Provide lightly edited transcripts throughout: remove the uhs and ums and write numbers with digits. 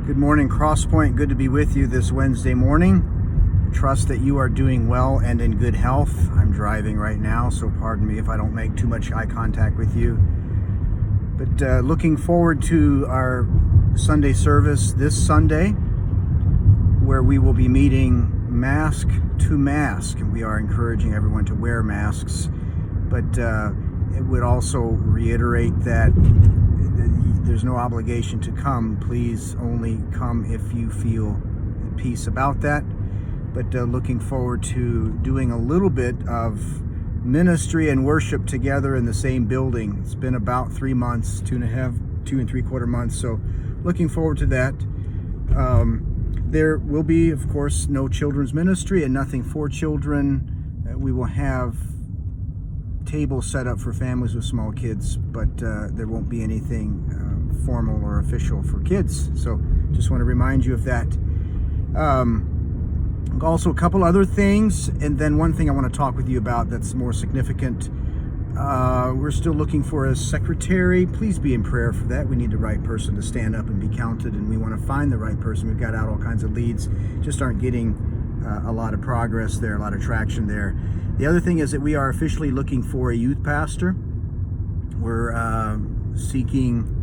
Good morning, CrossPoint. Good to be with you this Wednesday morning. Trust that you are doing well and in good health. I'm driving right now, so pardon me if I don't make too much eye contact with you. But looking forward to our Sunday service this Sunday, where we will be meeting mask to mask. And we are encouraging everyone to wear masks. But it would also reiterate that there's no obligation to come. Please only come if you feel at peace about that. But looking forward to doing a little bit of ministry and worship together in the same building. It's been about 3 months, 2.75 months. So looking forward to that. There will be, of course, no children's ministry and nothing for children. We will have tables set up for families with small kids, but there won't be anything formal or official for kids. So just want to remind you of that. Also a couple other things, and then one thing I want to talk with you about that's more significant. We're still looking for a secretary. Please be in prayer for that. We need the right person to stand up and be counted, and we want to find the right person. We've got out all kinds of leads, just aren't getting a lot of progress there, a lot of traction there. The other thing is that we are officially looking for a youth pastor. We're seeking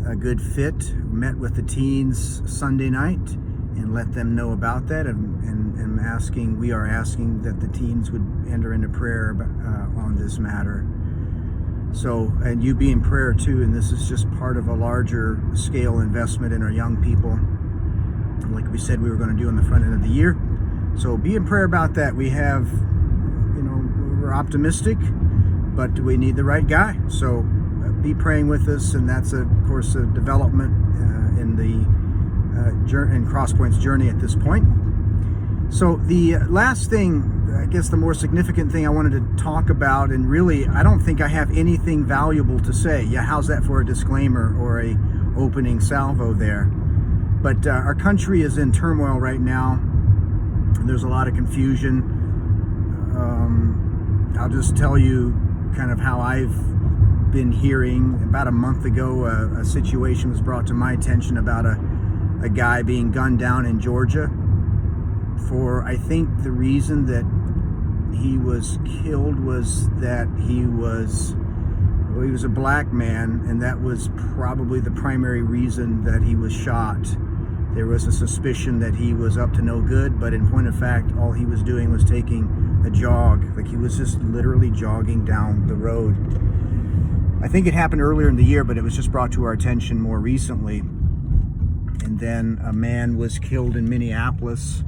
a good fit. Met with the teens Sunday night and let them know about that, and we are asking that the teens would enter into prayer on this matter. So, and you be in prayer too, and this is just part of a larger scale investment in our young people, like we said we were going to do in the front end of the year. So be in prayer about that. We have, we're optimistic, but we need the right guy. So be praying with us, and that's of course a development in CrossPoint's journey at this point. So the last thing, I guess the more significant thing I wanted to talk about, and really I don't think I have anything valuable to say. Yeah, how's that for a disclaimer or a opening salvo there? But our country is in turmoil right now. There's a lot of confusion. I'll just tell you kind of how I've been hearing. About a month ago, a situation was brought to my attention about a guy being gunned down in Georgia for, I think the reason that he was killed was that he was a black man, and that was probably the primary reason that he was shot. There was a suspicion that he was up to no good, but in point of fact, all he was doing was taking a jog. Like, he was just literally jogging down the road. I think it happened earlier in the year, but it was just brought to our attention more recently. And then a man was killed in Minneapolis.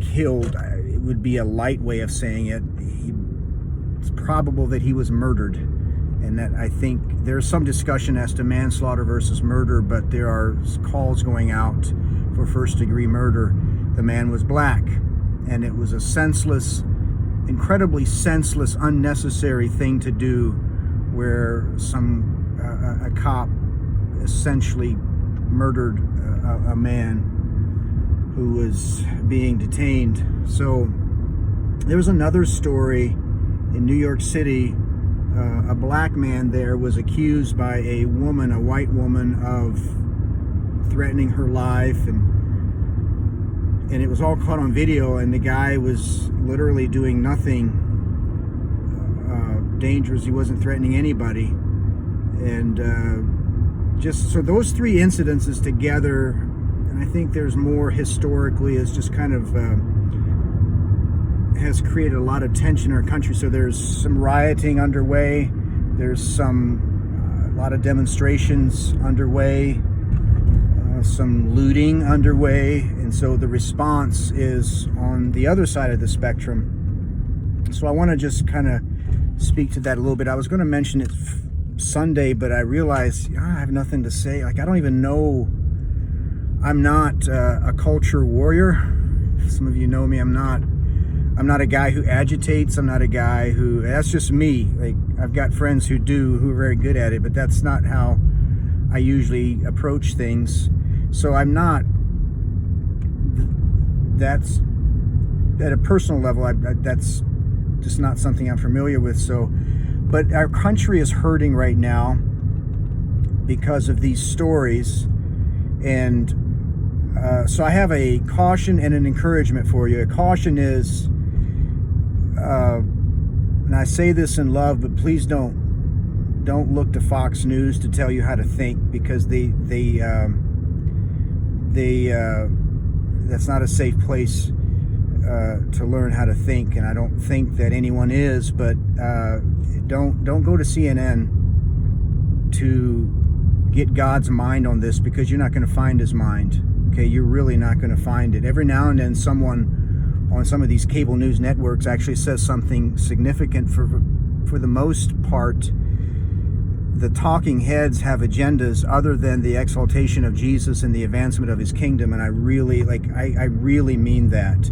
Killed, it would be a light way of saying it. It's probable that he was murdered. And that, I think there's some discussion as to manslaughter versus murder, but there are calls going out for first-degree murder. The man was black, and it was a senseless, incredibly senseless, unnecessary thing to do, where a cop essentially murdered a man who was being detained. So there was another story in New York City. A black man there was accused by a woman, a white woman, of threatening her life, and it was all caught on video, and the guy was literally doing nothing dangerous. He wasn't threatening anybody. And just so those three incidences together, and I think there's more historically, is just kind of has created a lot of tension in our country. So there's some rioting underway. There's a lot of demonstrations underway, some looting underway. And so the response is on the other side of the spectrum. So I want to just kind of speak to that a little bit. I was going to mention it Sunday, but I realized I have nothing to say. Like, I don't even know. I'm not a culture warrior. Some of you know me. I'm not a guy who agitates. I'm not a guy who, that's just me. Like, I've got friends who are very good at it, but that's not how I usually approach things. So I'm not, that's at a personal level, that's just not something I'm familiar with. So, but our country is hurting right now because of these stories. And so I have a caution and an encouragement for you. A caution is, and I say this in love, but please don't look to Fox News to tell you how to think, because that's not a safe place to learn how to think, and I don't think that anyone is. But don't go to CNN to get God's mind on this, because you're not going to find his mind. Okay, you're really not going to find it. Every now and then someone on some of these cable news networks actually says something significant. For the most part, the talking heads have agendas other than the exaltation of Jesus and the advancement of his kingdom, and I really mean that.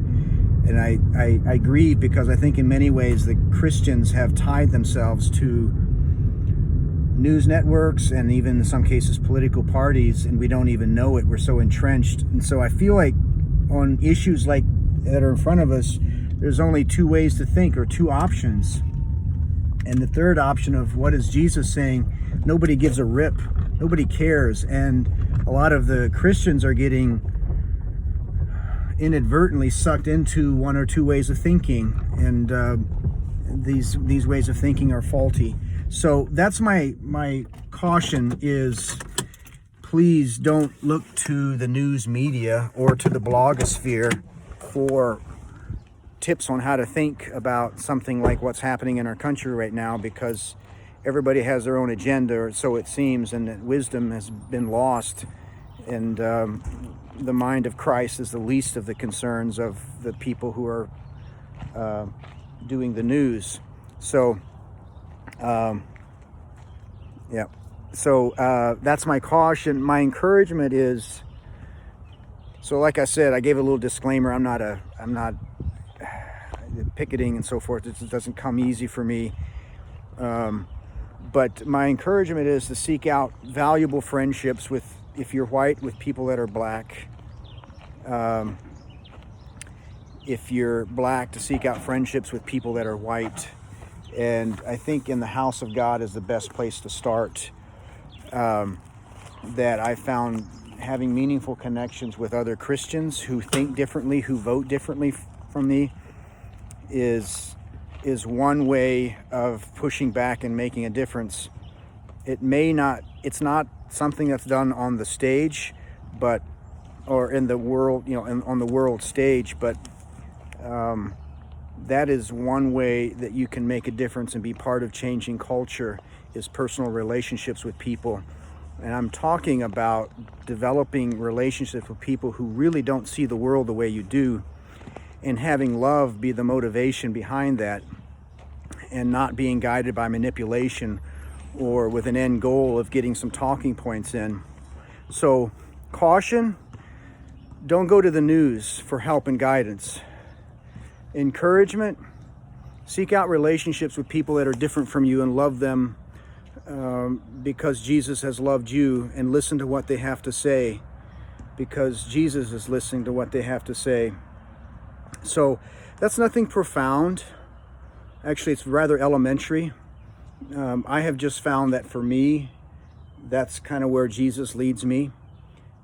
And I grieve, because I think in many ways the Christians have tied themselves to news networks and even in some cases political parties, and we don't even know it. We're so entrenched. And so I feel like on issues like that are in front of us, there's only two ways to think, or two options. And the third option of what is Jesus saying, nobody gives a rip, nobody cares. And a lot of the Christians are getting inadvertently sucked into one or two ways of thinking, and these ways of thinking are faulty. So that's my caution is, please don't look to the news media or to the blogosphere for tips on how to think about something like what's happening in our country right now, because everybody has their own agenda, or so it seems, and that wisdom has been lost, and the mind of Christ is the least of the concerns of the people who are doing the news. So that's my caution. My encouragement is, so like I said, I gave a little disclaimer. I'm not picketing and so forth. It doesn't come easy for me. But my encouragement is to seek out valuable friendships with, if you're white, with people that are black. If you're black, to seek out friendships with people that are white. And I think in the house of God is the best place to start. That I found having meaningful connections with other Christians who think differently, who vote differently from me, is one way of pushing back and making a difference. It's not something that's done on the stage, or in the world, on the world stage, but that is one way that you can make a difference and be part of changing culture, is personal relationships with people. And I'm talking about developing relationships with people who really don't see the world the way you do, and having love be the motivation behind that, and not being guided by manipulation or with an end goal of getting some talking points in. So, caution, don't go to the news for help and guidance. Encouragement, seek out relationships with people that are different from you and love them because Jesus has loved you, and listen to what they have to say because Jesus is listening to what they have to say. So that's nothing profound. Actually, it's rather elementary. I have just found that for me, that's kind of where Jesus leads me.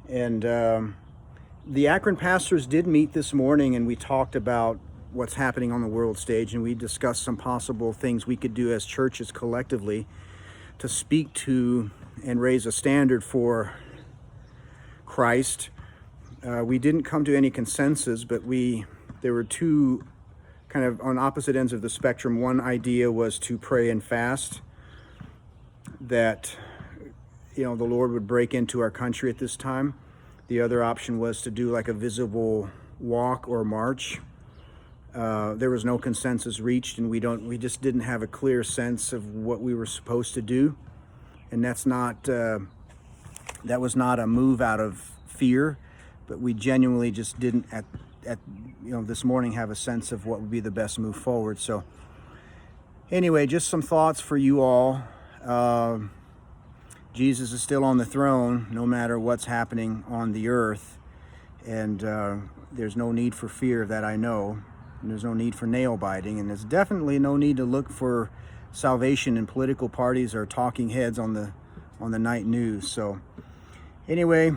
And the Akron pastors did meet this morning, and we talked about what's happening on the world stage, and we discussed some possible things we could do as churches collectively to speak to and raise a standard for Christ. We didn't come to any consensus, but there were two kind of on opposite ends of the spectrum. One idea was to pray and fast, that the Lord would break into our country at this time. The other option was to do like a visible walk or march. There was no consensus reached, and we just didn't have a clear sense of what we were supposed to do. And that was not a move out of fear, but we genuinely just didn't at this morning have a sense of what would be the best move forward. So anyway, just some thoughts for you all. Jesus is still on the throne no matter what's happening on the earth, and there's no need for fear, that I know. And there's no need for nail biting, and there's definitely no need to look for salvation in political parties or talking heads on the night news. So anyway,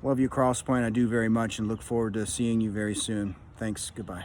Love you, CrossPoint. I do very much and look forward to seeing you very soon. Thanks. Goodbye.